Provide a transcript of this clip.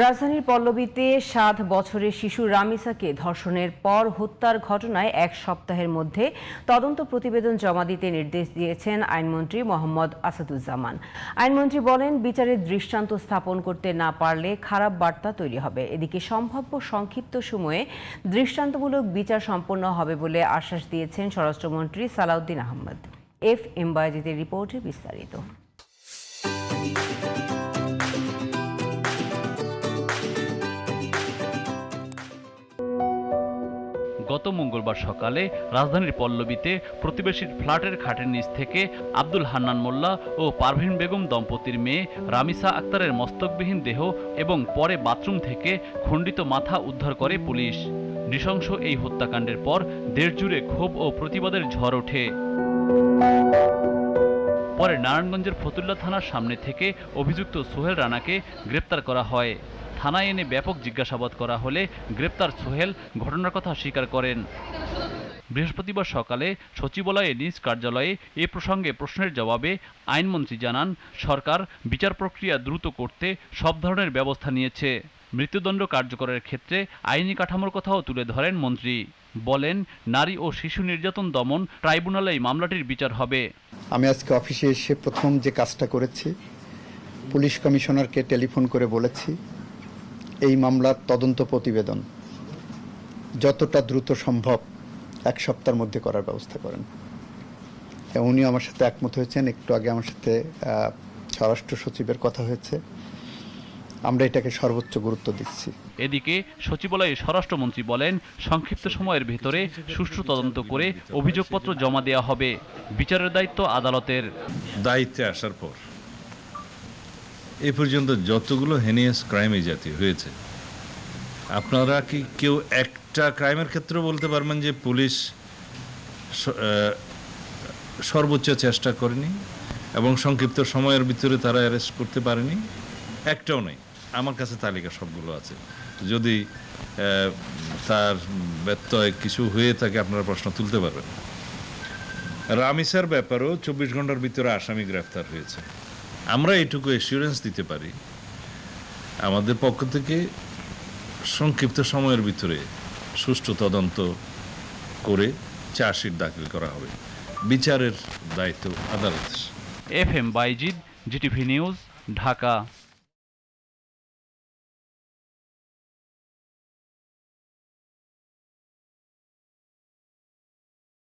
রাজধানীর পল্লবীতে ৭ বছরের শিশু রামিসাকে ধর্ষণের পর হত্যার ঘটনায় ১ সপ্তাহের মধ্যে তদন্ত প্রতিবেদন জমা দিতে নির্দেশ দিয়েছেন আইনমন্ত্রী মোহাম্মদ আসাদুজ্জামান। আইনমন্ত্রী বলেন, বিচারের দৃষ্টান্ত স্থাপন করতে না পারলে খারাপ বার্তা তৈরি হবে। এদিকে সম্ভাব্য সংক্ষিপ্ত সময়ে দৃষ্টান্তমূলক বিচার সম্পন্ন হবে বলে আশ্বাস দিয়েছেন স্বরাষ্ট্রমন্ত্রী সালাউদ্দিন আহমেদ। FM বায়েজিদের রিপোর্টে বিস্তারিত। গত মঙ্গলবার সকালে রাজধানীর পল্লবীতে প্রতিবেশীর ফ্ল্যাটের খাটের নিচ থেকে আব্দুল হান্নান মোল্লা ও পারভিন বেগম দম্পতির মেয়ে রামিসা আক্তারের মস্তকবিহীন দেহ এবং পরে বাথরুম থেকে খণ্ডিত মাথা উদ্ধার করে পুলিশ। নৃশংস এই হত্যাকাণ্ডের পর দেশজুড়ে ক্ষোভ ও প্রতিবাদের ঝড় ওঠে। পরে নারায়ণগঞ্জের ফতুল্লা থানার সামনে থেকে অভিযুক্ত সোহেল রানাকে গ্রেপ্তার করা হয়। থানায় এনে ব্যাপক জিজ্ঞাসাবাদ করা হলে গ্রেপ্তার সোহেল ঘটনার কথা স্বীকার করেন। বৃহস্পতিবার সকালে সচিবালয়ে নিজ কার্যালয়ে এ প্রসঙ্গে প্রশ্নের জবাবে আইনমন্ত্রী জানান, সরকার বিচার প্রক্রিয়া দ্রুত করতে সব ধরনের ব্যবস্থা নিয়েছে। মৃত্যুদণ্ড কার্যকরের ক্ষেত্রে আইনি কাঠামোর কথাও তুলে ধরেন মন্ত্রী। বলেন, নারী ও শিশু নির্যাতন দমন ট্রাইব্যুনালেই মামলাটির বিচার হবে। আমি আজকে অফিসে এসে প্রথম যে কাজটা করেছি, পুলিশ কমিশনারকে টেলিফোন করে বলেছি এই মামলার তদন্ত প্রতিবেদন যতটা দ্রুত সম্ভব 1 সপ্তাহের মধ্যে করার ব্যবস্থা করেন। উনি আমার সাথে একমত হয়েছেন। একটু আগে আমার সাথে স্বরাষ্ট্র সচিবের কথা হয়েছে। আমরা এটাকে সর্বোচ্চ গুরুত্ব দিচ্ছি। এদিকে সচিবালয়ে স্বরাষ্ট্রমন্ত্রী বলেন, সংক্ষিপ্ত সময়ের ভেতরে সুষ্ঠু তদন্ত করে অভিযোগপত্র জমা দেওয়া হবে। বিচারের দায়িত্ব আদালতের। দায়িত্বে আসার পর এ পর্যন্ত যতগুলো হেনিয়াস ক্রাইম এই জাতীয় হয়েছে, আপনারা কি কেউ একটা ক্রাইমের ক্ষেত্রে বলতে পারবেন যে পুলিশ সর্বোচ্চ চেষ্টা করেনি এবং সংক্ষিপ্ত সময়ের ভিতরে তারা অ্যারেস্ট করতে পারেনি? একটাও নেই। আমার কাছে তালিকা সবগুলো আছে। যদি তার ব্যত্যয় কিছু হয়ে থাকে আপনারা প্রশ্ন তুলতে পারবেন। রামিসার ব্যাপারেও 24 ঘন্টার ভিতরে আসামি গ্রেফতার হয়েছে। আমরা এটুকু এসিউরেন্স দিতে পারি, আমাদের পক্ষ থেকে সংক্ষিপ্ত সময়ের ভিতরে সুষ্ঠু তদন্ত করে চার্জশিট দাখিল করা হবে। বিচারের দায়িত্ব আদালতের। FM Bayzid, GTV news, Dhaka.